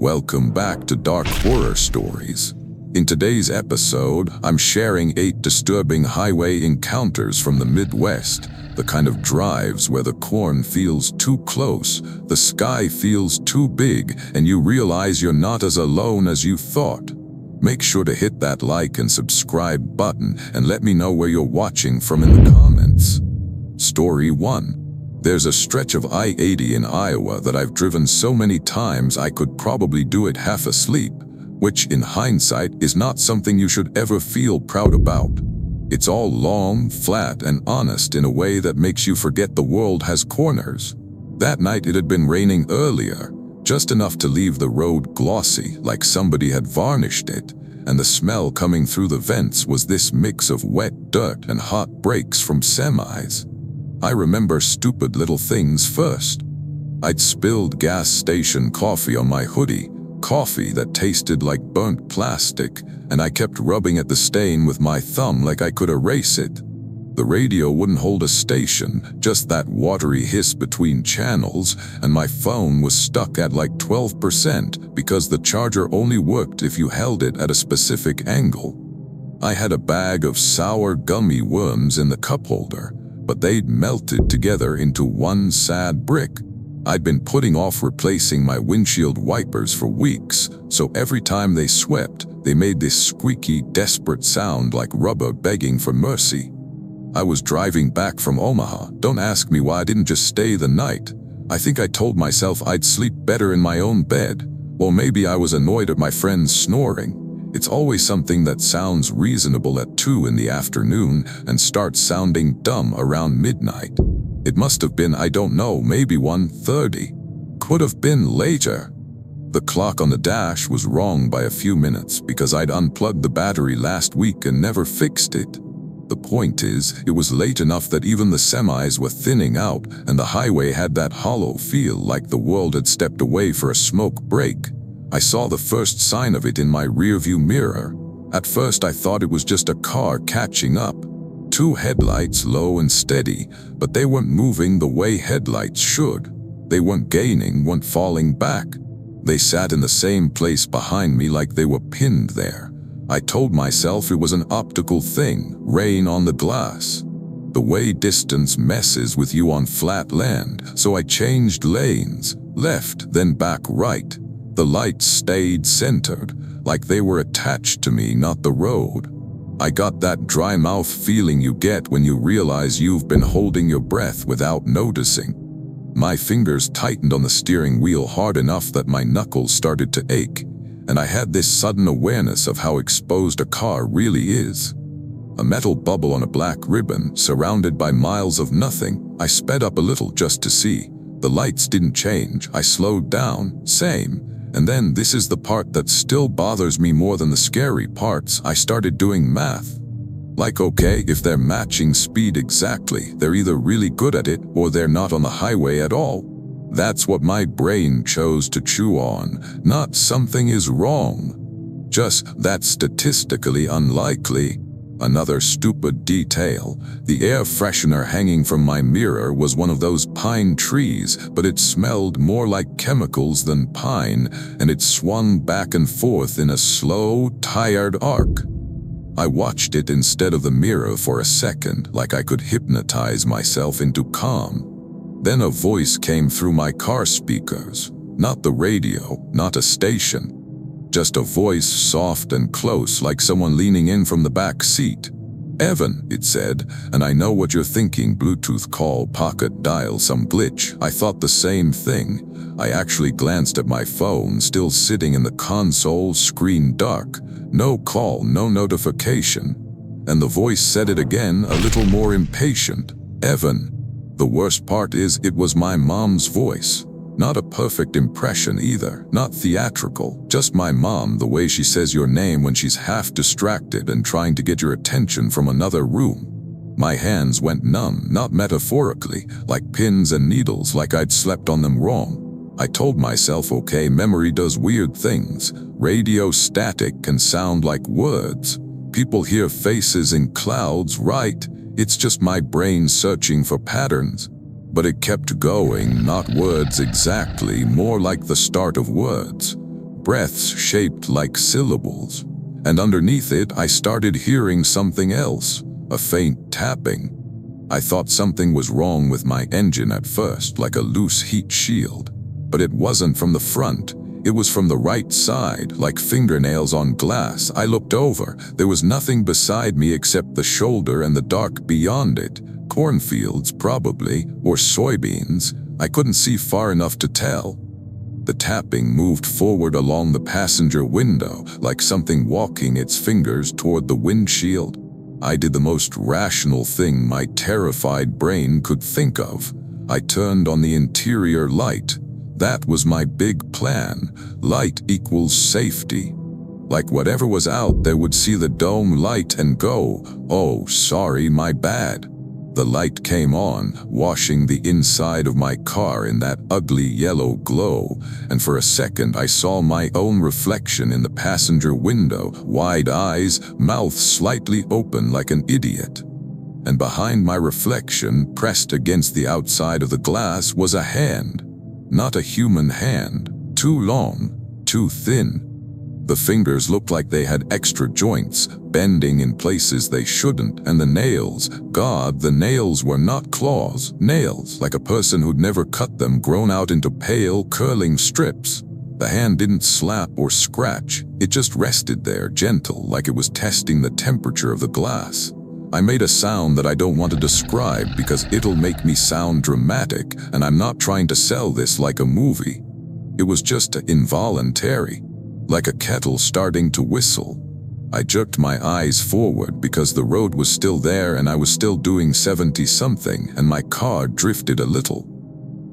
Welcome back to Dark Horror Stories. In today's episode, I'm sharing 8 disturbing highway encounters from the Midwest, the kind of drives where the corn feels too close, the sky feels too big, and you realize you're not as alone as you thought. Make sure to hit that like and subscribe button and let me know where you're watching from in the comments. Story 1. There's a stretch of I-80 in Iowa that I've driven so many times I could probably do it half asleep, which in hindsight is not something you should ever feel proud about. It's all long, flat, and honest in a way that makes you forget the world has corners. That night it had been raining earlier, just enough to leave the road glossy like somebody had varnished it, and the smell coming through the vents was this mix of wet dirt and hot brakes from semis. I remember stupid little things first. I'd spilled gas station coffee on my hoodie, coffee that tasted like burnt plastic, and I kept rubbing at the stain with my thumb like I could erase it. The radio wouldn't hold a station, just that watery hiss between channels, and my phone was stuck at like 12% because the charger only worked if you held it at a specific angle. I had a bag of sour gummy worms in the cup holder, but they'd melted together into one sad brick. I'd been putting off replacing my windshield wipers for weeks, so every time they swept, they made this squeaky, desperate sound like rubber begging for mercy. I was driving back from Omaha. Don't ask me why I didn't just stay the night. I think I told myself I'd sleep better in my own bed, or maybe I was annoyed at my friends snoring. It's always something that sounds reasonable at 2 in the afternoon and starts sounding dumb around midnight. It must have been, I don't know, maybe 1:30. Could have been later. The clock on the dash was wrong by a few minutes because I'd unplugged the battery last week and never fixed it. The point is, it was late enough that even the semis were thinning out and the highway had that hollow feel like the world had stepped away for a smoke break. I saw the first sign of it in my rearview mirror. At first I thought it was just a car catching up. 2 headlights low and steady, but they weren't moving the way headlights should. They weren't gaining, weren't falling back. They sat in the same place behind me like they were pinned there. I told myself it was an optical thing, rain on the glass. The way distance messes with you on flat land, so I changed lanes, left, then back right. The lights stayed centered, like they were attached to me, not the road. I got that dry mouth feeling you get when you realize you've been holding your breath without noticing. My fingers tightened on the steering wheel hard enough that my knuckles started to ache, and I had this sudden awareness of how exposed a car really is. A metal bubble on a black ribbon, surrounded by miles of nothing. I sped up a little just to see. The lights didn't change. I slowed down, same. And then, this is the part that still bothers me more than the scary parts, I started doing math. Like, okay, if they're matching speed exactly, they're either really good at it or they're not on the highway at all. That's what my brain chose to chew on, not something is wrong. Just that's statistically unlikely. Another stupid detail, the air freshener hanging from my mirror was one of those pine trees, but it smelled more like chemicals than pine, and it swung back and forth in a slow, tired arc. I watched it instead of the mirror for a second, like I could hypnotize myself into calm. Then a voice came through my car speakers, not the radio, not a station. Just a voice soft and close like someone leaning in from the back seat. "Evan," it said, and I know what you're thinking, Bluetooth call, pocket dial, some glitch. I thought the same thing. I actually glanced at my phone, still sitting in the console, screen dark. No call, no notification. And the voice said it again, a little more impatient. "Evan." The worst part is, it was my mom's voice. Not a perfect impression either, not theatrical, just my mom, the way she says your name when she's half distracted and trying to get your attention from another room. My hands went numb, not metaphorically, like pins and needles, like I'd slept on them wrong. I told myself, okay, memory does weird things. Radio static can sound like words. People hear faces in clouds, right? It's just my brain searching for patterns. But it kept going, not words exactly, more like the start of words. breaths shaped like syllables. And underneath it, I started hearing something else, a faint tapping. I thought something was wrong with my engine at first, like a loose heat shield. But it wasn't from the front. It was from the right side, like fingernails on glass. I looked over. There was nothing beside me except the shoulder and the dark beyond it. Cornfields, probably, or soybeans. I couldn't see far enough to tell. The tapping moved forward along the passenger window, like something walking its fingers toward the windshield. I did the most rational thing my terrified brain could think of. I turned on the interior light. That was my big plan. Light equals safety. Like whatever was out there would see the dome light and go, "Oh, sorry, my bad." The light came on, washing the inside of my car in that ugly yellow glow, and for a second I saw my own reflection in the passenger window, wide eyes, mouth slightly open like an idiot. And behind my reflection, pressed against the outside of the glass, was a hand. Not a human hand. Too long, too thin. The fingers looked like they had extra joints, bending in places they shouldn't, and the nails, God, the nails were not claws, nails, like a person who'd never cut them, grown out into pale, curling strips. The hand didn't slap or scratch, it just rested there, gentle, like it was testing the temperature of the glass. I made a sound that I don't want to describe because it'll make me sound dramatic, and I'm not trying to sell this like a movie. It was just involuntary. Like a kettle starting to whistle. I jerked my eyes forward because the road was still there and I was still doing 70-something, and my car drifted a little.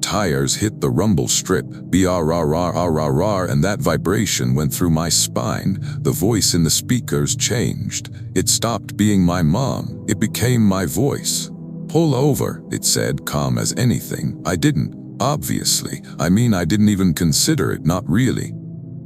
Tires hit the rumble strip, brrrrrrrrr, and that vibration went through my spine. The voice in the speakers changed. It stopped being my mom. It became my voice. "Pull over," it said, calm as anything. I didn't, obviously. I didn't even consider it, not really.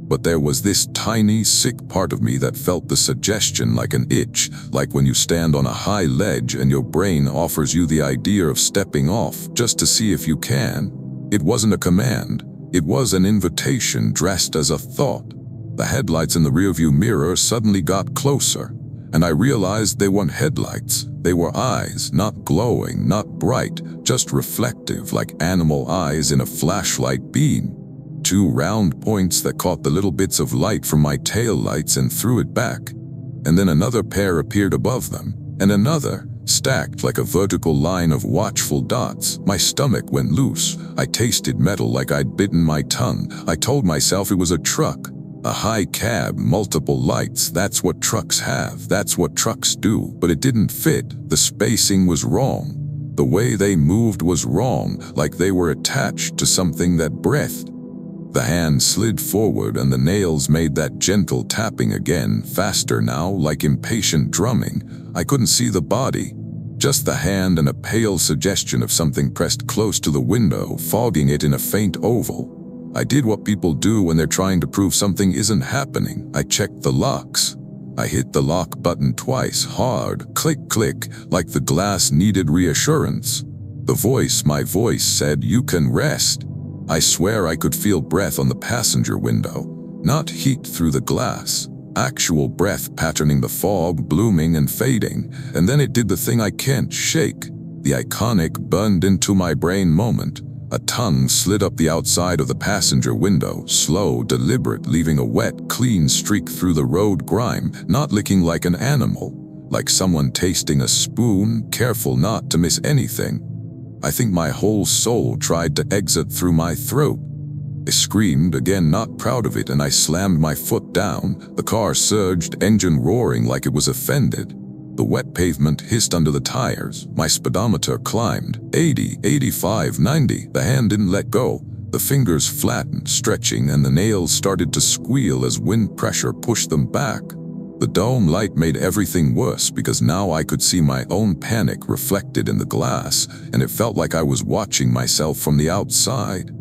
But there was this tiny, sick part of me that felt the suggestion like an itch, like when you stand on a high ledge and your brain offers you the idea of stepping off just to see if you can. It wasn't a command. It was an invitation dressed as a thought. The headlights in the rearview mirror suddenly got closer, and I realized they weren't headlights. They were eyes, not glowing, not bright, just reflective, like animal eyes in a flashlight beam. Two round points that caught the little bits of light from my tail lights and threw it back. And then another pair appeared above them, and another, stacked like a vertical line of watchful dots. My stomach went loose. I tasted metal like I'd bitten my tongue. I told myself it was a truck. A high cab, multiple lights, that's what trucks have, that's what trucks do. But it didn't fit. The spacing was wrong. The way they moved was wrong, like they were attached to something that breathed. The hand slid forward and the nails made that gentle tapping again, faster now, like impatient drumming. I couldn't see the body, just the hand and a pale suggestion of something pressed close to the window, fogging it in a faint oval. I did what people do when they're trying to prove something isn't happening. I checked the locks. I hit the lock button twice, hard, click, click, like the glass needed reassurance. The voice, my voice, said, "You can rest." I swear I could feel breath on the passenger window, not heat through the glass. Actual breath patterning the fog, blooming and fading, and then it did the thing I can't shake. The iconic burned into my brain moment. A tongue slid up the outside of the passenger window, slow, deliberate, leaving a wet, clean streak through the road grime, not licking like an animal, like someone tasting a spoon, careful not to miss anything. I think my whole soul tried to exit through my throat. I screamed, again not proud of it, and I slammed my foot down. The car surged, engine roaring like it was offended. The wet pavement hissed under the tires. My speedometer climbed. 80, 85, 90. The hand didn't let go. The fingers flattened, stretching, and the nails started to squeal as wind pressure pushed them back. The dome light made everything worse because now I could see my own panic reflected in the glass, and it felt like I was watching myself from the outside.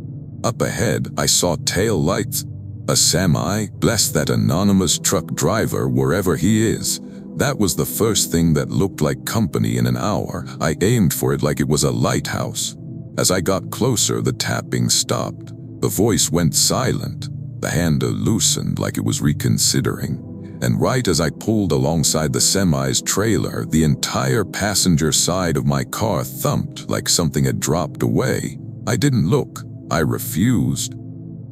Up ahead, I saw tail lights. A semi, bless that anonymous truck driver wherever he is. That was the first thing that looked like company in an hour. I aimed for it like it was a lighthouse. As I got closer, the tapping stopped. The voice went silent. The handle loosened like it was reconsidering, and right as I pulled alongside the semi's trailer, the entire passenger side of my car thumped like something had dropped away. I didn't look. I refused.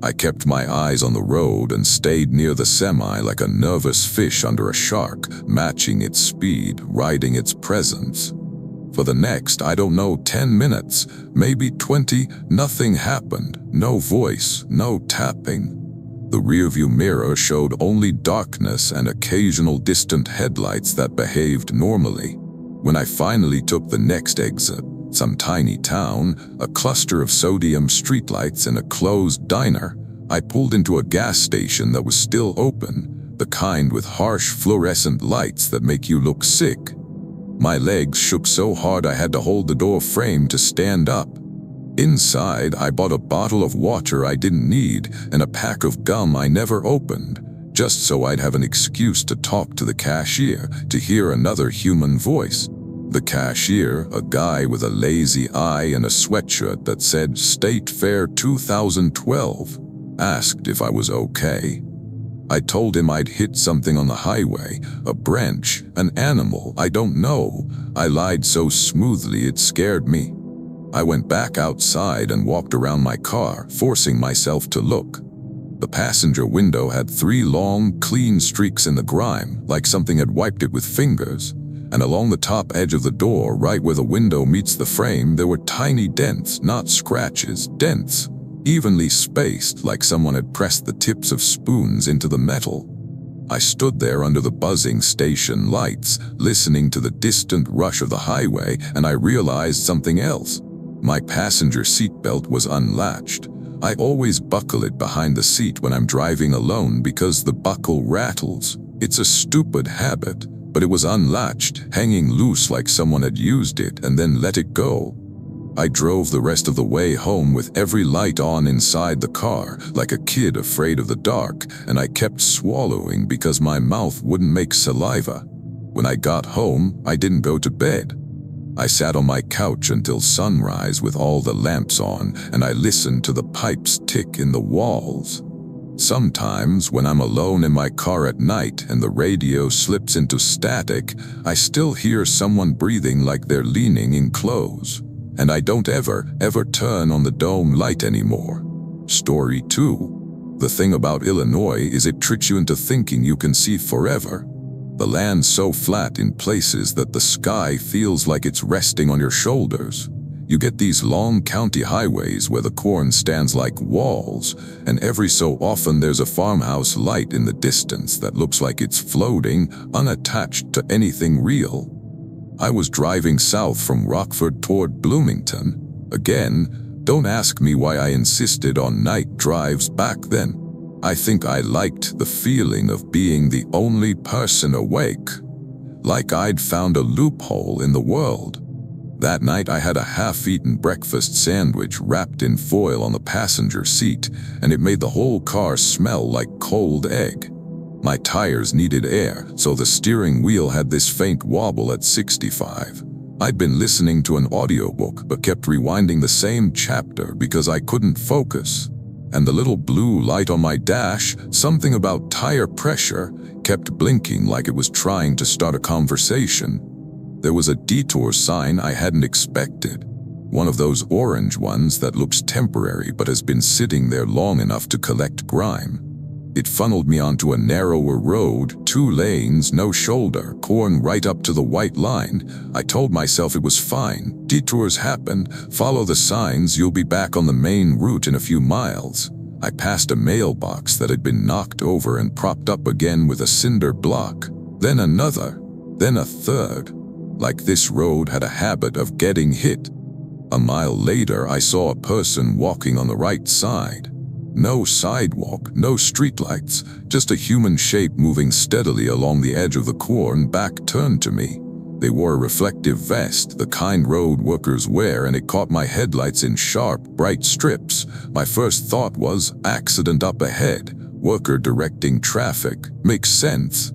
I kept my eyes on the road and stayed near the semi like a nervous fish under a shark, matching its speed, riding its presence. For the next, 10 minutes, maybe 20, nothing happened. No voice, no tapping. The rearview mirror showed only darkness and occasional distant headlights that behaved normally. When I finally took the next exit, some tiny town, a cluster of sodium streetlights and a closed diner, I pulled into a gas station that was still open, the kind with harsh fluorescent lights that make you look sick. My legs shook so hard I had to hold the door frame to stand up. Inside, I bought a bottle of water I didn't need and a pack of gum I never opened, just so I'd have an excuse to talk to the cashier, to hear another human voice. The cashier, a guy with a lazy eye and a sweatshirt that said State Fair 2012, asked if I was okay. I told him I'd hit something on the highway, a branch, an animal, I don't know. I lied so smoothly it scared me. I went back outside and walked around my car, forcing myself to look. The passenger window had 3 long, clean streaks in the grime, like something had wiped it with fingers. And along the top edge of the door, right where the window meets the frame, there were tiny dents, not scratches, dents, evenly spaced like someone had pressed the tips of spoons into the metal. I stood there under the buzzing station lights, listening to the distant rush of the highway, and I realized something else. My passenger seatbelt was unlatched. I always buckle it behind the seat when I'm driving alone because the buckle rattles. It's a stupid habit. But it was unlatched, hanging loose like someone had used it and then let it go. I drove the rest of the way home with every light on inside the car, like a kid afraid of the dark, and I kept swallowing because my mouth wouldn't make saliva. When I got home, I didn't go to bed. I sat on my couch until sunrise with all the lamps on, and I listened to the pipes tick in the walls. Sometimes, when I'm alone in my car at night and the radio slips into static, I still hear someone breathing like they're leaning in close. And I don't ever turn on the dome light anymore. Story 2. The thing about Illinois is it tricks you into thinking you can see forever. The land's so flat in places that the sky feels like it's resting on your shoulders. You get these long county highways where the corn stands like walls, and every so often there's a farmhouse light in the distance that looks like it's floating, unattached to anything real. I was driving south from Rockford toward Bloomington. Again, don't ask me why I insisted on night drives back then. I think I liked the feeling of being the only person awake, like I'd found a loophole in the world. That night I had a half-eaten breakfast sandwich wrapped in foil on the passenger seat, and it made the whole car smell like cold egg. My tires needed air, so the steering wheel had this faint wobble at 65. I'd been listening to an audiobook but kept rewinding the same chapter because I couldn't focus. And the little blue light on my dash, something about tire pressure, kept blinking like it was trying to start a conversation. There was a detour sign I hadn't expected, one of those orange ones that looks temporary but has been sitting there long enough to collect grime. It funneled me onto a narrower road, 2 lanes, no shoulder, corn right up to the white line. I told myself it was fine. Detours happen. Follow the signs, you'll be back on the main route in a few miles. I passed a mailbox that had been knocked over and propped up again with a cinder block. Then another. Then a third. Like this road had a habit of getting hit. A mile later, I saw a person walking on the right side. No sidewalk, no streetlights, just a human shape moving steadily along the edge of the corn, back turned to me. They wore a reflective vest, the kind road workers wear, and it caught my headlights in sharp, bright strips. My first thought was, accident up ahead, worker directing traffic, makes sense.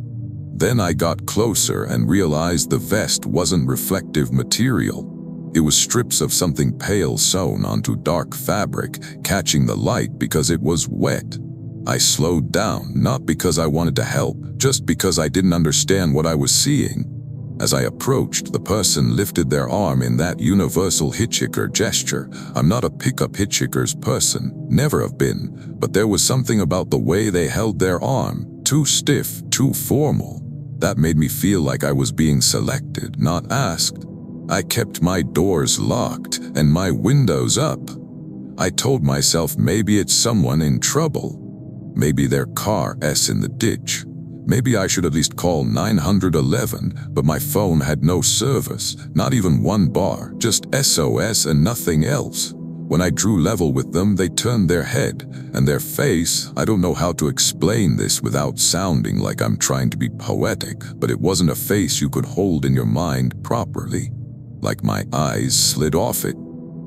Then I got closer and realized the vest wasn't reflective material. It was strips of something pale sewn onto dark fabric, catching the light because it was wet. I slowed down, not because I wanted to help, just because I didn't understand what I was seeing. As I approached, the person lifted their arm in that universal hitchhiker gesture. I'm not a pickup hitchhiker's person, never have been, but there was something about the way they held their arm, too stiff, too formal. That made me feel like I was being selected, not asked. I kept my doors locked and my windows up. I told myself maybe it's someone in trouble. Maybe their car's in the ditch. Maybe I should at least call 911, but my phone had no service, not even one bar, just SOS and nothing else. When I drew level with them, they turned their head, and their face, I don't know how to explain this without sounding like I'm trying to be poetic, but it wasn't a face you could hold in your mind properly. Like my eyes slid off it.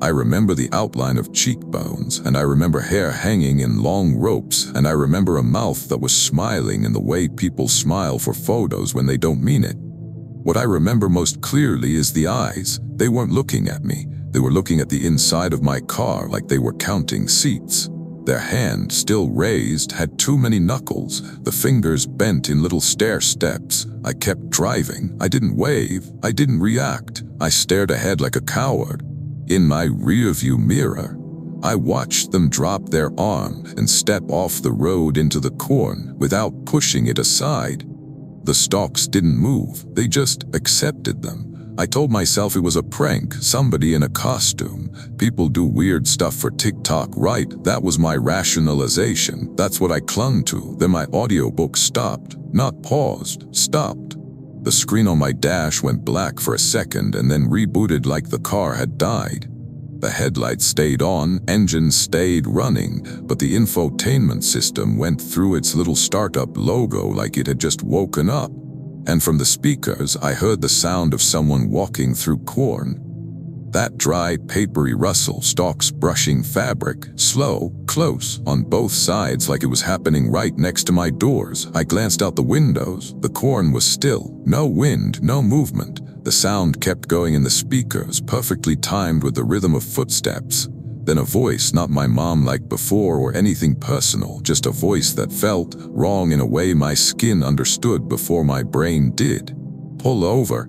I remember the outline of cheekbones, and I remember hair hanging in long ropes, and I remember a mouth that was smiling in the way people smile for photos when they don't mean it. What I remember most clearly is the eyes. They weren't looking at me. They were looking at the inside of my car like they were counting seats. Their hand, still raised, had too many knuckles, the fingers bent in little stair steps. I kept driving. I didn't wave. I didn't react. I stared ahead like a coward. In my rearview mirror, I watched them drop their arm and step off the road into the corn without pushing it aside. The stalks didn't move, they just accepted them. I told myself it was a prank, somebody in a costume. People do weird stuff for TikTok, right? That was my rationalization. That's what I clung to. Then my audiobook stopped, not paused, stopped. The screen on my dash went black for a second and then rebooted like the car had died. The headlights stayed on, engine stayed running, but the infotainment system went through its little startup logo like it had just woken up. And from the speakers, I heard the sound of someone walking through corn. That dry, papery rustle, stalks brushing fabric, slow, close, on both sides like it was happening right next to my doors. I glanced out the windows. The corn was still. No wind, no movement. The sound kept going in the speakers, perfectly timed with the rhythm of footsteps. Then a voice, not my mom like before or anything personal, just a voice that felt wrong in a way my skin understood before my brain did. Pull over.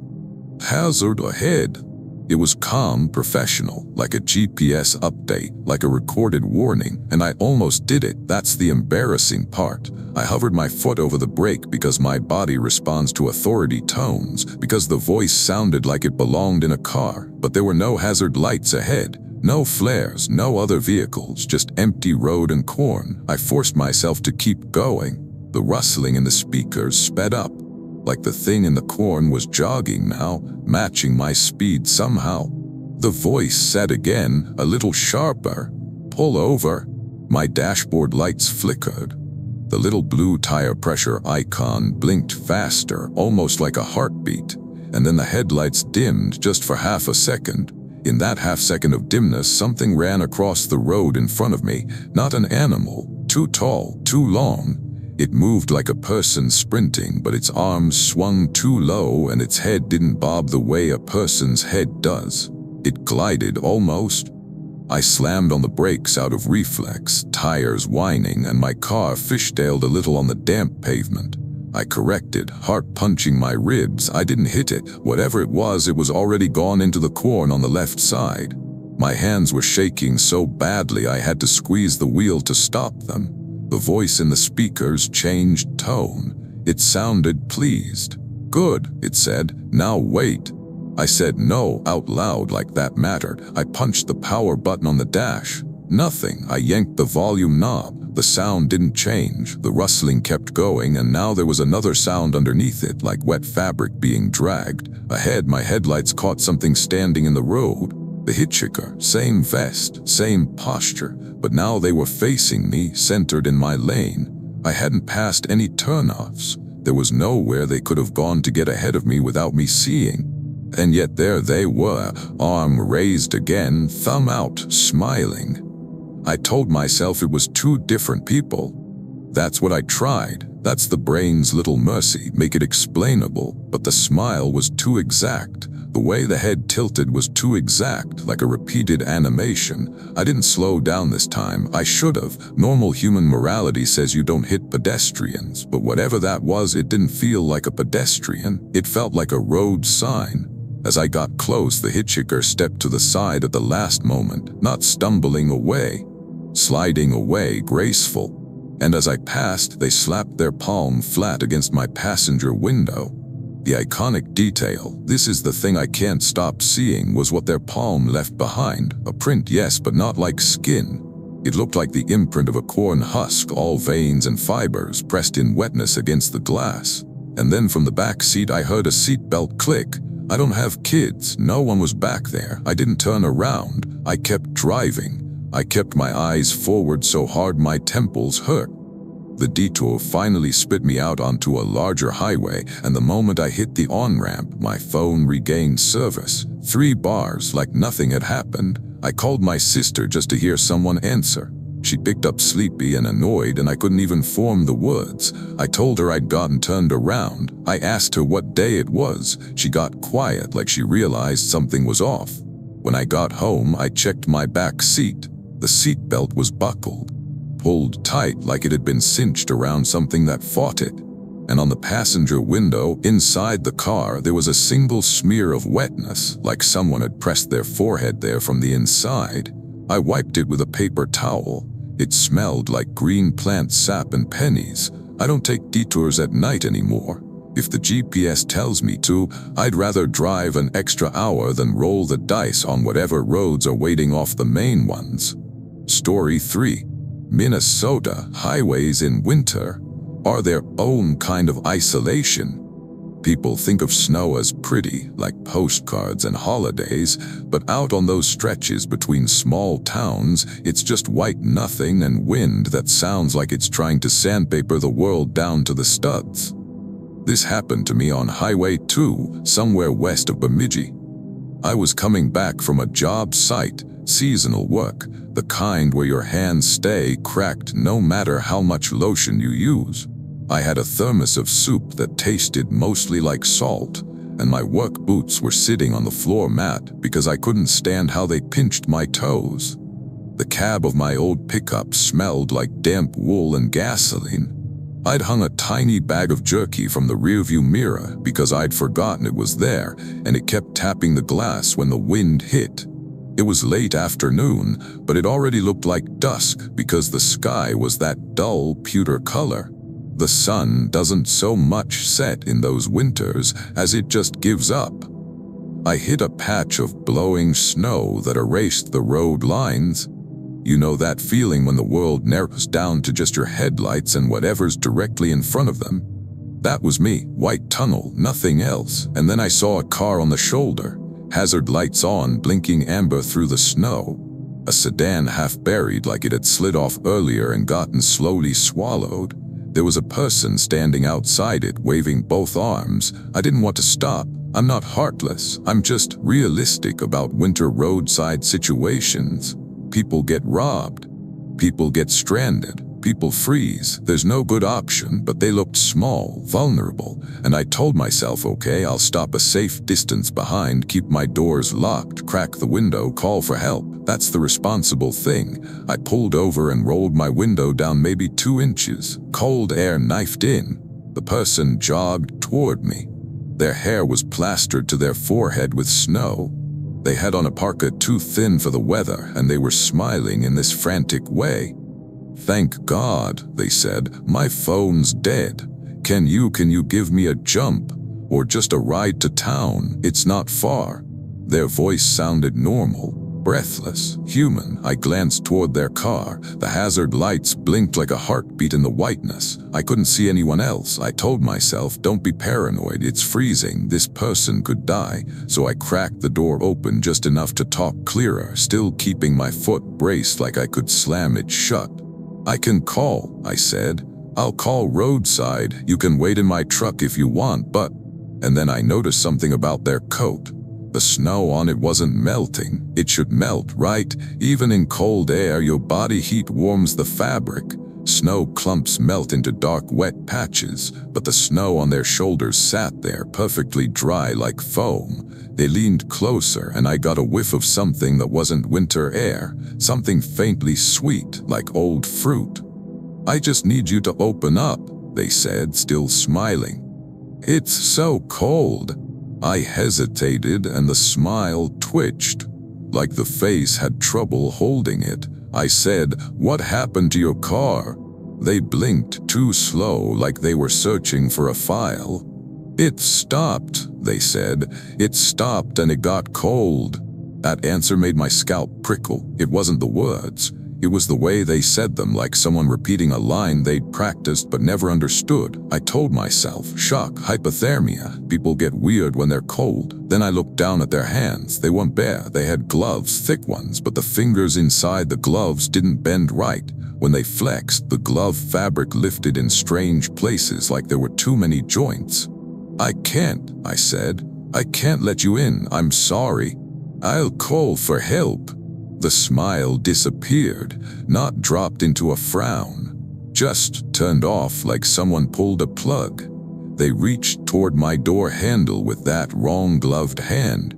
Hazard ahead. It was calm, professional, like a GPS update, like a recorded warning, and I almost did it. That's the embarrassing part. I hovered my foot over the brake because my body responds to authority tones, because the voice sounded like it belonged in a car, but there were no hazard lights ahead. No flares, no other vehicles, just empty road and corn. I forced myself to keep going. The rustling in the speakers sped up. Like the thing in the corn was jogging now, matching my speed somehow. The voice said again, a little sharper, "Pull over." My dashboard lights flickered. The little blue tire pressure icon blinked faster, almost like a heartbeat, and then the headlights dimmed just for half a second. In that half second of dimness, something ran across the road in front of me, not an animal, too tall, too long. It moved like a person sprinting, but its arms swung too low and its head didn't bob the way a person's head does. It glided almost. I slammed on the brakes out of reflex, tires whining, and my car fishtailed a little on the damp pavement. I corrected, heart punching my ribs. I didn't hit it. Whatever it was already gone into the corn on the left side. My hands were shaking so badly I had to squeeze the wheel to stop them. The voice in the speakers changed tone. It sounded pleased. "Good," it said. "Now wait." I said no out loud like that mattered. I punched the power button on the dash. Nothing. I yanked the volume knob. The sound didn't change. The rustling kept going, and now there was another sound underneath it, like wet fabric being dragged. Ahead, my headlights caught something standing in the road. The hitchhiker, same vest, same posture, but now they were facing me, centered in my lane. I hadn't passed any turnoffs. There was nowhere they could have gone to get ahead of me without me seeing. And yet there they were, arm raised again, thumb out, smiling. I told myself it was two different people. That's what I tried. That's the brain's little mercy, make it explainable, but the smile was too exact. The way the head tilted was too exact, like a repeated animation. I didn't slow down this time. I should have. Normal human morality says you don't hit pedestrians, but whatever that was, it didn't feel like a pedestrian. It felt like a road sign. As I got close, the hitchhiker stepped to the side at the last moment, not stumbling away, sliding away graceful. And as I passed, they slapped their palm flat against my passenger window. The iconic detail, this is the thing I can't stop seeing, was what their palm left behind. A print, yes, but not like skin. It looked like the imprint of a corn husk, all veins and fibers pressed in wetness against the glass. And then from the back seat I heard a seatbelt click. I don't have kids. No one was back there. I didn't turn around. I kept driving. I kept my eyes forward so hard my temples hurt. The detour finally spit me out onto a larger highway, and the moment I hit the on-ramp, my phone regained service. 3 bars, like nothing had happened. I called my sister just to hear someone answer. She picked up sleepy and annoyed, and I couldn't even form the words. I told her I'd gotten turned around. I asked her what day it was. She got quiet, like she realized something was off. When I got home, I checked my back seat. The seatbelt was buckled, pulled tight like it had been cinched around something that fought it. And on the passenger window, inside the car, there was a single smear of wetness, like someone had pressed their forehead there from the inside. I wiped it with a paper towel. It smelled like green plant sap and pennies. I don't take detours at night anymore. If the GPS tells me to, I'd rather drive an extra hour than roll the dice on whatever roads are waiting off the main ones. Story 3. Minnesota highways in winter are their own kind of isolation. People think of snow as pretty, like postcards and holidays, but out on those stretches between small towns, it's just white nothing and wind that sounds like it's trying to sandpaper the world down to the studs. This happened to me on Highway 2, somewhere west of Bemidji. I was coming back from a job site, seasonal work, the kind where your hands stay cracked no matter how much lotion you use. I had a thermos of soup that tasted mostly like salt, and my work boots were sitting on the floor mat because I couldn't stand how they pinched my toes. The cab of my old pickup smelled like damp wool and gasoline. I'd hung a tiny bag of jerky from the rearview mirror because I'd forgotten it was there, and it kept tapping the glass when the wind hit. It was late afternoon, but it already looked like dusk because the sky was that dull pewter color. The sun doesn't so much set in those winters as it just gives up. I hit a patch of blowing snow that erased the road lines. You know that feeling when the world narrows down to just your headlights and whatever's directly in front of them? That was me, white tunnel, nothing else. And then I saw a car on the shoulder, hazard lights on, blinking amber through the snow. A sedan half buried like it had slid off earlier and gotten slowly swallowed. There was a person standing outside it, waving both arms. I didn't want to stop. I'm not heartless. I'm just realistic about winter roadside situations. People get robbed. People get stranded. People freeze. There's no good option, but they looked small, vulnerable, and I told myself, okay, I'll stop a safe distance behind, keep my doors locked, crack the window, call for help. That's the responsible thing. I pulled over and rolled my window down maybe 2 inches. Cold air knifed in. The person jogged toward me. Their hair was plastered to their forehead with snow. They had on a parka too thin for the weather, and they were smiling in this frantic way. "Thank God," they said, "my phone's dead. Can you give me a jump? Or just a ride to town? It's not far." Their voice sounded normal, breathless, human. I glanced toward their car. The hazard lights blinked like a heartbeat in the whiteness. I couldn't see anyone else. I told myself, don't be paranoid, it's freezing, this person could die. So I cracked the door open just enough to talk clearer, still keeping my foot braced like I could slam it shut. "I can call," I said. "I'll call roadside. You can wait in my truck if you want, but..." And then I noticed something about their coat. The snow on it wasn't melting. It should melt, right? Even in cold air, your body heat warms the fabric. Snow clumps melt into dark, wet patches, but the snow on their shoulders sat there, perfectly dry like foam. They leaned closer, and I got a whiff of something that wasn't winter air, something faintly sweet, like old fruit. "I just need you to open up," they said, still smiling. "It's so cold." I hesitated, and the smile twitched, like the face had trouble holding it. I said, "What happened to your car?" They blinked, too slow, like they were searching for a file. "It stopped," they said. "It stopped and it got cold." That answer made my scalp prickle. It wasn't the words. It was the way they said them, like someone repeating a line they'd practiced but never understood. I told myself, shock, hypothermia. People get weird when they're cold. Then I looked down at their hands. They weren't bare. They had gloves, thick ones, but the fingers inside the gloves didn't bend right. When they flexed, the glove fabric lifted in strange places, like there were too many joints. "I can't," I said. "I can't let you in. I'm sorry. I'll call for help." The smile disappeared, not dropped into a frown, just turned off like someone pulled a plug. They reached toward my door handle with that wrong-gloved hand.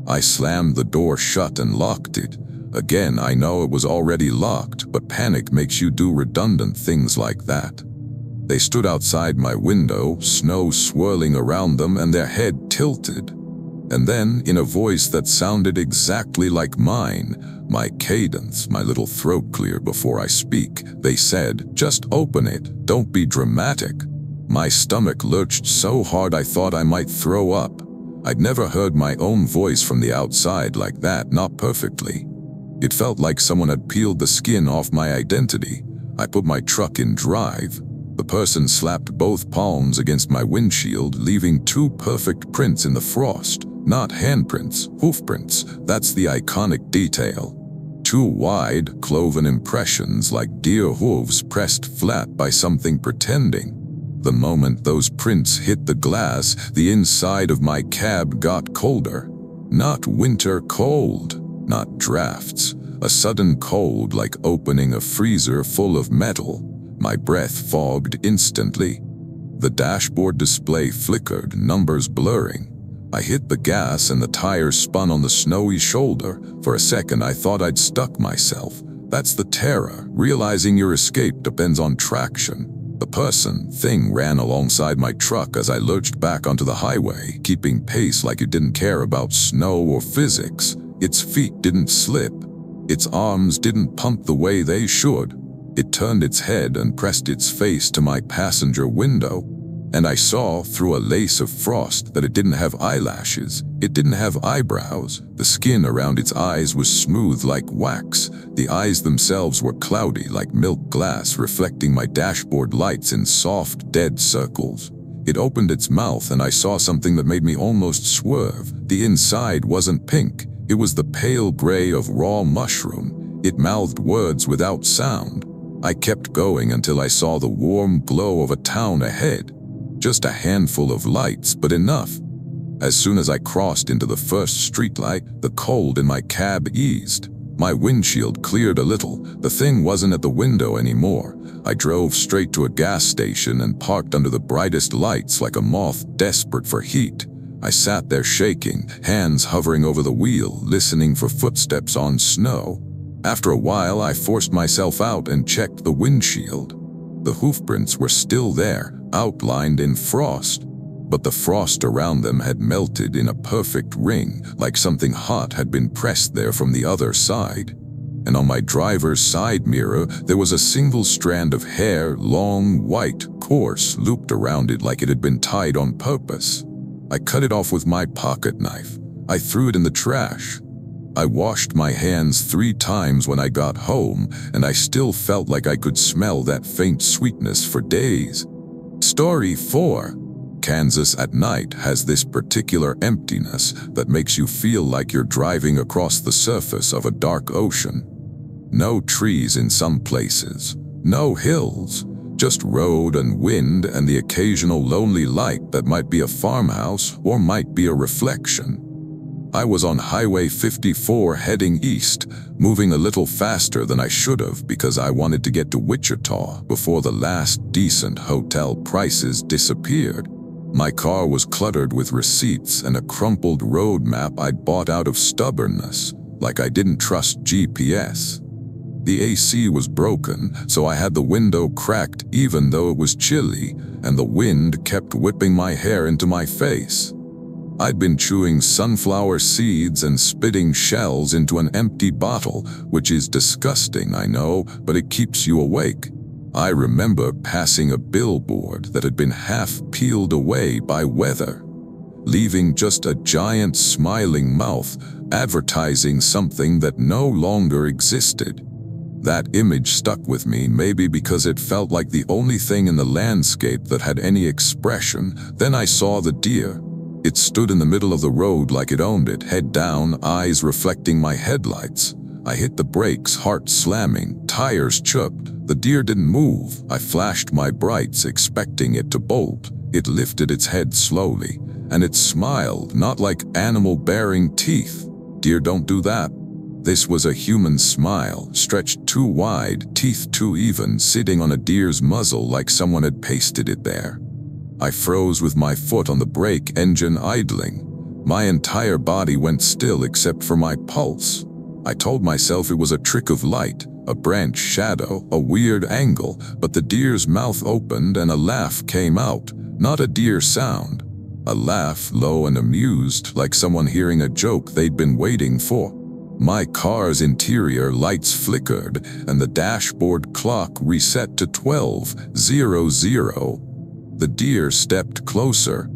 I slammed the door shut and locked it. Again, I know it was already locked, but panic makes you do redundant things like that. They stood outside my window, snow swirling around them and their head tilted. And then, in a voice that sounded exactly like mine, my cadence, my little throat clear before I speak, they said, "Just open it, don't be dramatic." My stomach lurched so hard I thought I might throw up. I'd never heard my own voice from the outside like that, not perfectly. It felt like someone had peeled the skin off my identity. I put my truck in drive. The person slapped both palms against my windshield, leaving two perfect prints in the frost. Not handprints, hoofprints. That's the iconic detail. Two wide, cloven impressions like deer hooves pressed flat by something pretending. The moment those prints hit the glass, the inside of my cab got colder. Not winter cold, not drafts. A sudden cold like opening a freezer full of metal. My breath fogged instantly. The dashboard display flickered, numbers blurring. I hit the gas and the tires spun on the snowy shoulder. For a second I thought I'd stuck myself. That's the terror, realizing your escape depends on traction. The thing ran alongside my truck as I lurched back onto the highway, keeping pace like it didn't care about snow or physics. Its feet didn't slip. Its arms didn't pump the way they should. It turned its head and pressed its face to my passenger window. And I saw, through a lace of frost, that it didn't have eyelashes. It didn't have eyebrows. The skin around its eyes was smooth like wax. The eyes themselves were cloudy like milk glass, reflecting my dashboard lights in soft, dead circles. It opened its mouth and I saw something that made me almost swerve. The inside wasn't pink. It was the pale gray of raw mushroom. It mouthed words without sound. I kept going until I saw the warm glow of a town ahead. Just a handful of lights, but enough. As soon as I crossed into the first streetlight, the cold in my cab eased. My windshield cleared a little. The thing wasn't at the window anymore. I drove straight to a gas station and parked under the brightest lights like a moth desperate for heat. I sat there shaking, hands hovering over the wheel, listening for footsteps on snow. After a while, I forced myself out and checked the windshield. The hoofprints were still there, outlined in frost, but the frost around them had melted in a perfect ring, like something hot had been pressed there from the other side. And on my driver's side mirror, there was a single strand of hair, long, white, coarse, looped around it like it had been tied on purpose. I cut it off with my pocket knife. I threw it in the trash. I washed my hands 3 times when I got home, and I still felt like I could smell that faint sweetness for days. Story 4. Kansas at night has this particular emptiness that makes you feel like you're driving across the surface of a dark ocean. No trees in some places, no hills, just road and wind and the occasional lonely light that might be a farmhouse or might be a reflection. I was on Highway 54 heading east, moving a little faster than I should have because I wanted to get to Wichita before the last decent hotel prices disappeared. My car was cluttered with receipts and a crumpled road map I'd bought out of stubbornness, like I didn't trust GPS. The AC was broken, so I had the window cracked even though it was chilly, and the wind kept whipping my hair into my face. I'd been chewing sunflower seeds and spitting shells into an empty bottle, which is disgusting, I know, but it keeps you awake. I remember passing a billboard that had been half peeled away by weather, leaving just a giant smiling mouth advertising something that no longer existed. That image stuck with me, maybe because it felt like the only thing in the landscape that had any expression. Then I saw the deer. It stood in the middle of the road like it owned it, head down, eyes reflecting my headlights. I hit the brakes, heart slamming, tires chirped. The deer didn't move. I flashed my brights, expecting it to bolt. It lifted its head slowly, and it smiled, not like animal baring teeth. Deer don't do that. This was a human smile, stretched too wide, teeth too even, sitting on a deer's muzzle like someone had pasted it there. I froze with my foot on the brake, engine idling. My entire body went still except for my pulse. I told myself it was a trick of light, a branch shadow, a weird angle, but the deer's mouth opened and a laugh came out, not a deer sound. A laugh, low and amused, like someone hearing a joke they'd been waiting for. My car's interior lights flickered, and the dashboard clock reset to 12:00. The deer stepped closer.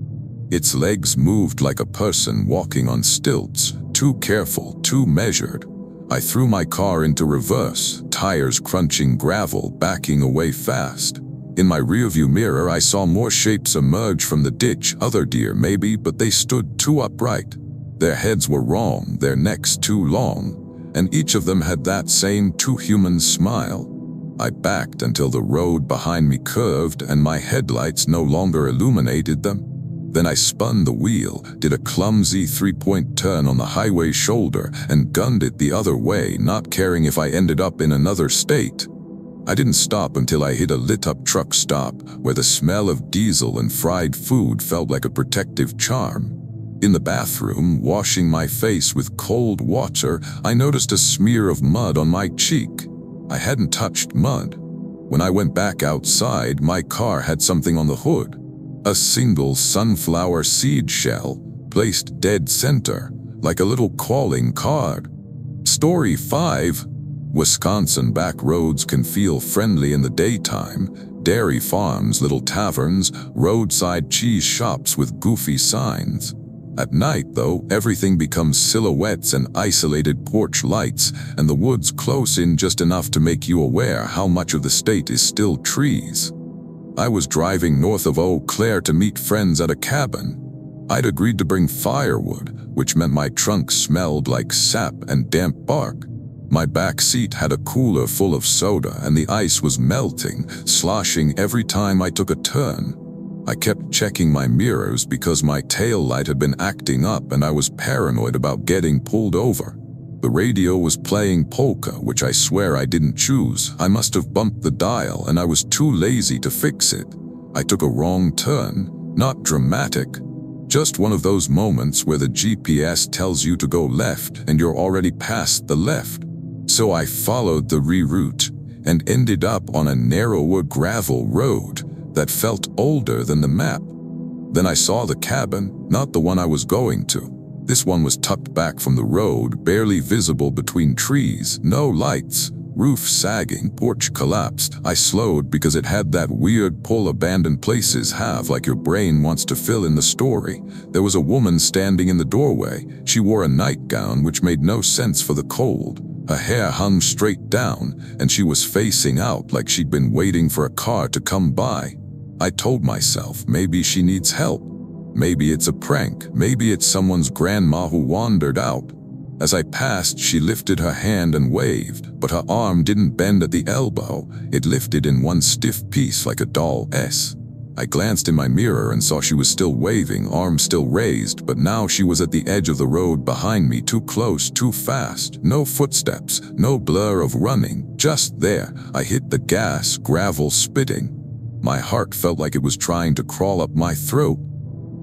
Its legs moved like a person walking on stilts, too careful, too measured. I threw my car into reverse, tires crunching gravel, backing away fast. In my rearview mirror, I saw more shapes emerge from the ditch, other deer maybe, but they stood too upright. Their heads were wrong, their necks too long, and each of them had that same too human smile. I backed until the road behind me curved and my headlights no longer illuminated them. Then I spun the wheel, did a clumsy three-point turn on the highway shoulder, and gunned it the other way, not caring if I ended up in another state. I didn't stop until I hit a lit-up truck stop, where the smell of diesel and fried food felt like a protective charm. In the bathroom, washing my face with cold water, I noticed a smear of mud on my cheek. I hadn't touched mud. When I went back outside, my car had something on the hood. A single sunflower seed shell, placed dead center, like a little calling card. Story 5. Wisconsin backroads can feel friendly in the daytime. Dairy farms, little taverns, roadside cheese shops with goofy signs. At night, though, everything becomes silhouettes and isolated porch lights, and the woods close in just enough to make you aware how much of the state is still trees. I was driving north of Eau Claire to meet friends at a cabin. I'd agreed to bring firewood, which meant my trunk smelled like sap and damp bark. My back seat had a cooler full of soda, and the ice was melting, sloshing every time I took a turn. I kept checking my mirrors because my taillight had been acting up and I was paranoid about getting pulled over. The radio was playing polka, which I swear I didn't choose. I must have bumped the dial and I was too lazy to fix it. I took a wrong turn, not dramatic, just one of those moments where the GPS tells you to go left and you're already past the left. So I followed the reroute and ended up on a narrower gravel road that felt older than the map. Then I saw the cabin, not the one I was going to. This one was tucked back from the road, barely visible between trees, no lights, roof sagging, porch collapsed. I slowed because it had that weird pull abandoned places have, like your brain wants to fill in the story. There was a woman standing in the doorway. She wore a nightgown which made no sense for the cold. Her hair hung straight down, and she was facing out like she'd been waiting for a car to come by. I told myself, maybe she needs help. Maybe it's a prank. Maybe it's someone's grandma who wandered out. As I passed, she lifted her hand and waved, but her arm didn't bend at the elbow. It lifted in one stiff piece like a doll S. I glanced in my mirror and saw she was still waving, arms still raised, but now she was at the edge of the road behind me, too close, too fast. No footsteps, no blur of running, just there. I hit the gas, gravel spitting. My heart felt like it was trying to crawl up my throat.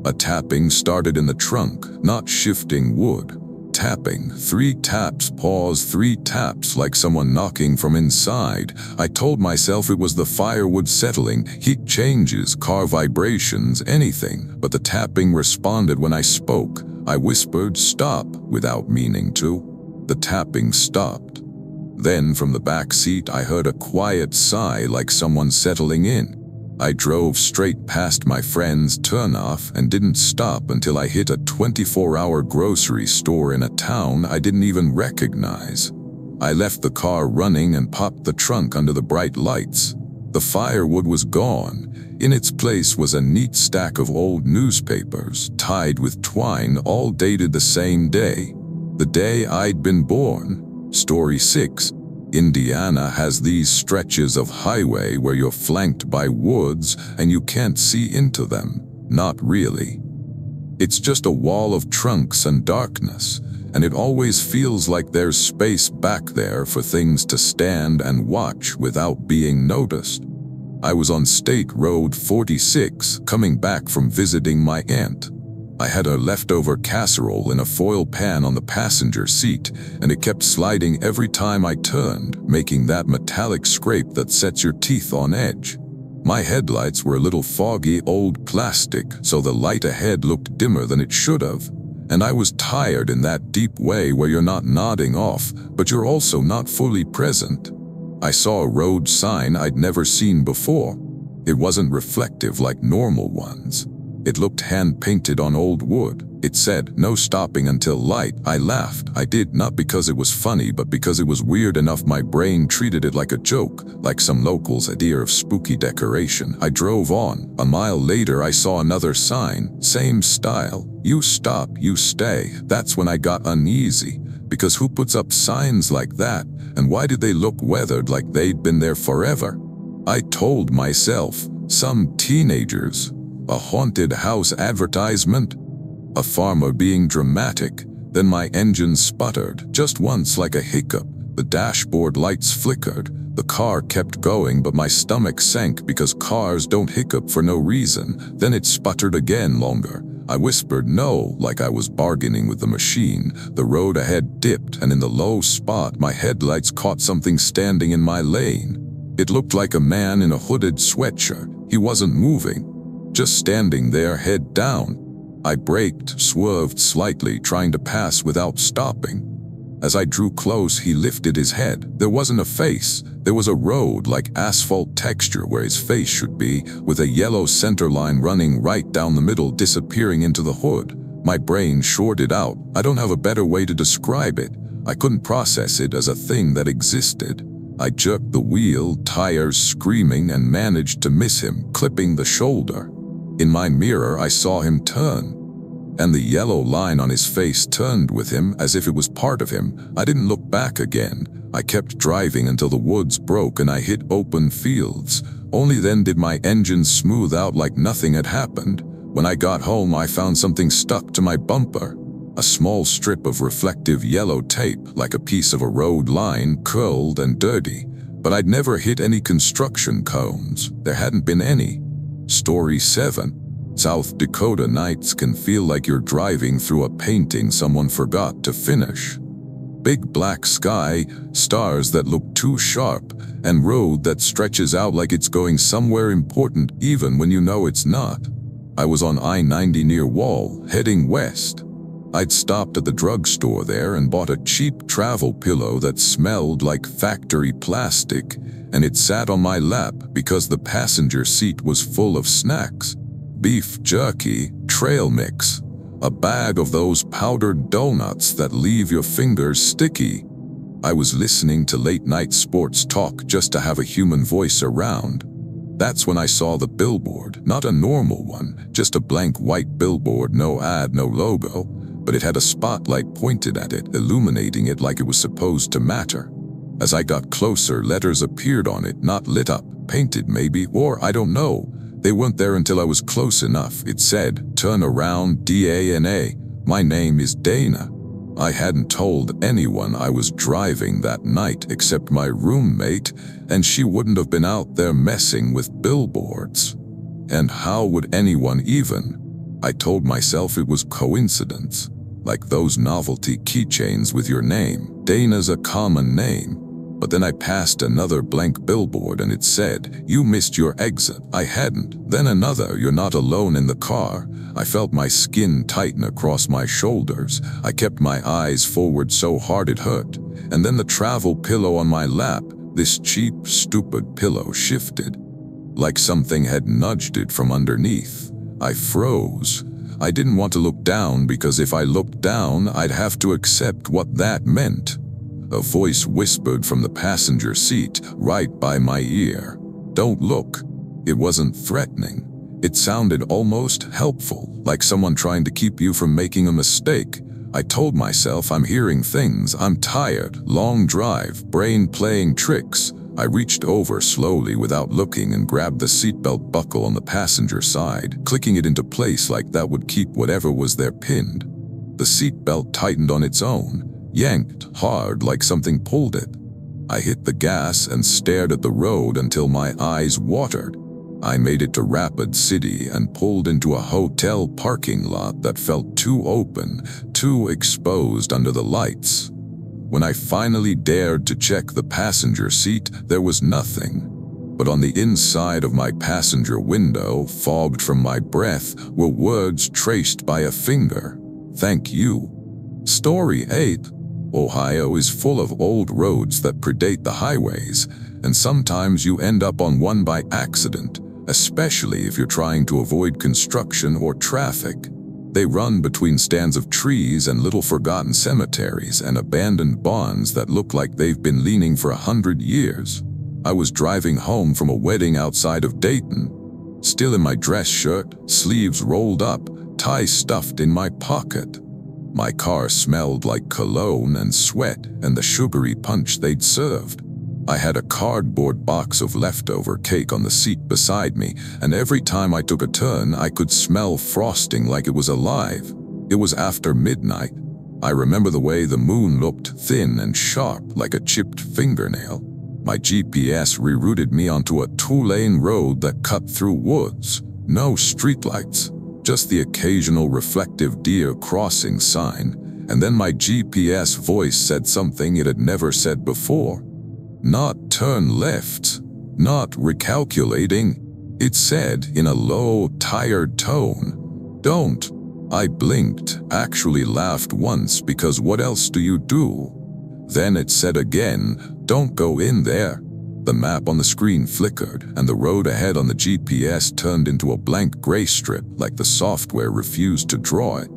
A tapping started in the trunk, not shifting wood. Tapping, 3 taps, pause, 3 taps, like someone knocking from inside. I told myself it was the firewood settling, heat changes, car vibrations, anything. But the tapping responded when I spoke. I whispered, "Stop," without meaning to. The tapping stopped. Then from the back seat I heard a quiet sigh, like someone settling in. I drove straight past my friend's turnoff and didn't stop until I hit a 24-hour grocery store in a town I didn't even recognize. I left the car running and popped the trunk under the bright lights. The firewood was gone. In its place was a neat stack of old newspapers, tied with twine, all dated the same day. The day I'd been born. Story 6. Indiana has these stretches of highway where you're flanked by woods and you can't see into them. Not really. It's just a wall of trunks and darkness, and it always feels like there's space back there for things to stand and watch without being noticed. I was on State Road 46, coming back from visiting my aunt. I had a leftover casserole in a foil pan on the passenger seat, and it kept sliding every time I turned, making that metallic scrape that sets your teeth on edge. My headlights were a little foggy old plastic, so the light ahead looked dimmer than it should have. And I was tired in that deep way where you're not nodding off, but you're also not fully present. I saw a road sign I'd never seen before. It wasn't reflective like normal ones. It looked hand-painted on old wood. It said, "No stopping until light." I laughed. I did, not because it was funny, but because it was weird enough my brain treated it like a joke, like some locals' idea of spooky decoration. I drove on. A mile later I saw another sign, same style. "You stop, you stay." That's when I got uneasy, because who puts up signs like that, and why did they look weathered like they'd been there forever? I told myself, some teenagers. A haunted house advertisement? A farmer being dramatic. Then my engine sputtered, just once, like a hiccup. The dashboard lights flickered. The car kept going, but my stomach sank because cars don't hiccup for no reason. Then it sputtered again, longer. I whispered no, like I was bargaining with the machine. The road ahead dipped, and in the low spot my headlights caught something standing in my lane. It looked like a man in a hooded sweatshirt. He wasn't moving, just standing there, head down. I braked, swerved slightly, trying to pass without stopping. As I drew close, he lifted his head. There wasn't a face. There was a road, like asphalt texture where his face should be, with a yellow center line running right down the middle, disappearing into the hood. My brain shorted out. I don't have a better way to describe it. I couldn't process it as a thing that existed. I jerked the wheel, tires screaming, and managed to miss him, clipping the shoulder. In my mirror, I saw him turn, and the yellow line on his face turned with him as if it was part of him. I didn't look back again. I kept driving until the woods broke and I hit open fields. Only then did my engine smooth out like nothing had happened. When I got home, I found something stuck to my bumper. A small strip of reflective yellow tape, like a piece of a road line, curled and dirty. But I'd never hit any construction cones. There hadn't been any. Story 7. South Dakota nights can feel like you're driving through a painting someone forgot to finish. Big black sky, stars that look too sharp, and road that stretches out like it's going somewhere important even when you know it's not. I was on I-90 near Wall, heading west. I'd stopped at the drugstore there and bought a cheap travel pillow that smelled like factory plastic, and it sat on my lap because the passenger seat was full of snacks. Beef jerky, trail mix, a bag of those powdered donuts that leave your fingers sticky. I was listening to late-night sports talk just to have a human voice around. That's when I saw the billboard, not a normal one, just a blank white billboard, no ad, no logo, but it had a spotlight pointed at it, illuminating it like it was supposed to matter. As I got closer, letters appeared on it, not lit up, painted maybe, or I don't know. They weren't there until I was close enough. It said, "Turn around, Dana. My name is Dana." I hadn't told anyone I was driving that night except my roommate, and she wouldn't have been out there messing with billboards. And how would anyone even? I told myself it was coincidence, like those novelty keychains with your name. Dana's a common name. But then I passed another blank billboard and it said, "You missed your exit." I hadn't. Then another, "You're not alone in the car." I felt my skin tighten across my shoulders. I kept my eyes forward so hard it hurt. And then the travel pillow on my lap, this cheap, stupid pillow, shifted. Like something had nudged it from underneath. I froze. I didn't want to look down because if I looked down, I'd have to accept what that meant. A voice whispered from the passenger seat, right by my ear. "Don't look." It wasn't threatening. It sounded almost helpful, like someone trying to keep you from making a mistake. I told myself, I'm hearing things, I'm tired, long drive, brain playing tricks. I reached over slowly without looking and grabbed the seatbelt buckle on the passenger side, clicking it into place like that would keep whatever was there pinned. The seatbelt tightened on its own, yanked hard like something pulled it. I hit the gas and stared at the road until my eyes watered. I made it to Rapid City and pulled into a hotel parking lot that felt too open, too exposed under the lights. When I finally dared to check the passenger seat, there was nothing. But on the inside of my passenger window, fogged from my breath, were words traced by a finger. "Thank you." Story 8. Ohio is full of old roads that predate the highways, and sometimes you end up on one by accident, especially if you're trying to avoid construction or traffic. They run between stands of trees and little forgotten cemeteries and abandoned barns that look like they've been leaning for 100 years. I was driving home from a wedding outside of Dayton, still in my dress shirt, sleeves rolled up, tie stuffed in my pocket. My car smelled like cologne and sweat and the sugary punch they'd served. I had a cardboard box of leftover cake on the seat beside me, and every time I took a turn, I could smell frosting like it was alive. It was after midnight. I remember the way the moon looked thin and sharp like a chipped fingernail. My GPS rerouted me onto a 2-lane road that cut through woods. No streetlights, just the occasional reflective deer crossing sign. And then my GPS voice said something it had never said before. Not turn left, not recalculating. It said in a low, tired tone, "Don't." I blinked, actually laughed once because what else do you do? Then it said again, "Don't go in there." The map on the screen flickered, and the road ahead on the GPS turned into a blank gray strip like the software refused to draw it.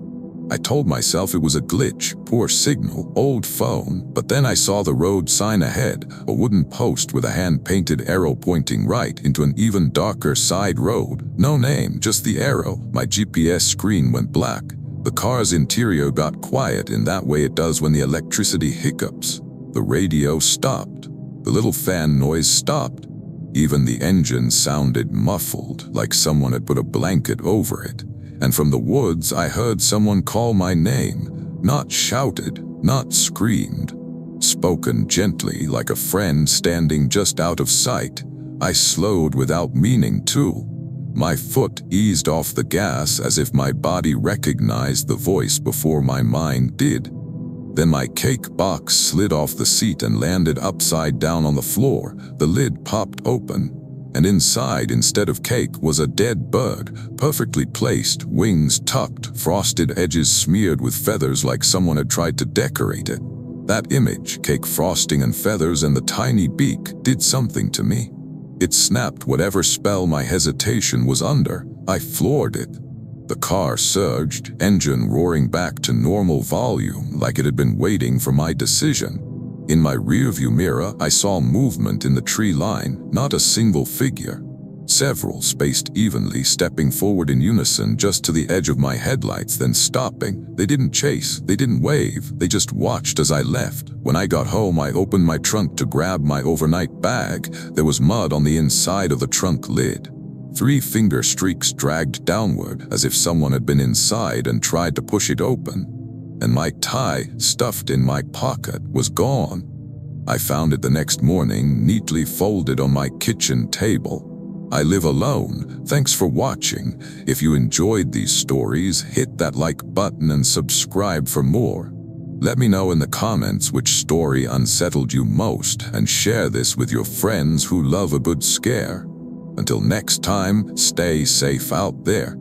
I told myself it was a glitch, poor signal, old phone, but then I saw the road sign ahead, a wooden post with a hand-painted arrow pointing right into an even darker side road. No name, just the arrow. My GPS screen went black. The car's interior got quiet in that way it does when the electricity hiccups. The radio stopped. The little fan noise stopped. Even the engine sounded muffled, like someone had put a blanket over it. And from the woods I heard someone call my name, not shouted, not screamed, spoken gently like a friend standing just out of sight. I slowed without meaning to. My foot eased off the gas as if my body recognized the voice before my mind did. Then my cake box slid off the seat and landed upside down on the floor. The lid popped open. And inside, instead of cake, was a dead bird, perfectly placed, wings tucked, frosted edges smeared with feathers like someone had tried to decorate it. That image, cake frosting and feathers and the tiny beak, did something to me. It snapped whatever spell my hesitation was under. I floored it. The car surged, engine roaring back to normal volume like it had been waiting for my decision. In my rearview mirror, I saw movement in the tree line, not a single figure. Several spaced evenly, stepping forward in unison just to the edge of my headlights, then stopping. They didn't chase, they didn't wave, they just watched as I left. When I got home, I opened my trunk to grab my overnight bag. There was mud on the inside of the trunk lid. Three finger streaks dragged downward as if someone had been inside and tried to push it open. And my tie, stuffed in my pocket, was gone. I found it the next morning, neatly folded on my kitchen table. I live alone. Thanks for watching. If you enjoyed these stories, hit that like button and subscribe for more. Let me know in the comments which story unsettled you most, and share this with your friends who love a good scare. Until next time, stay safe out there.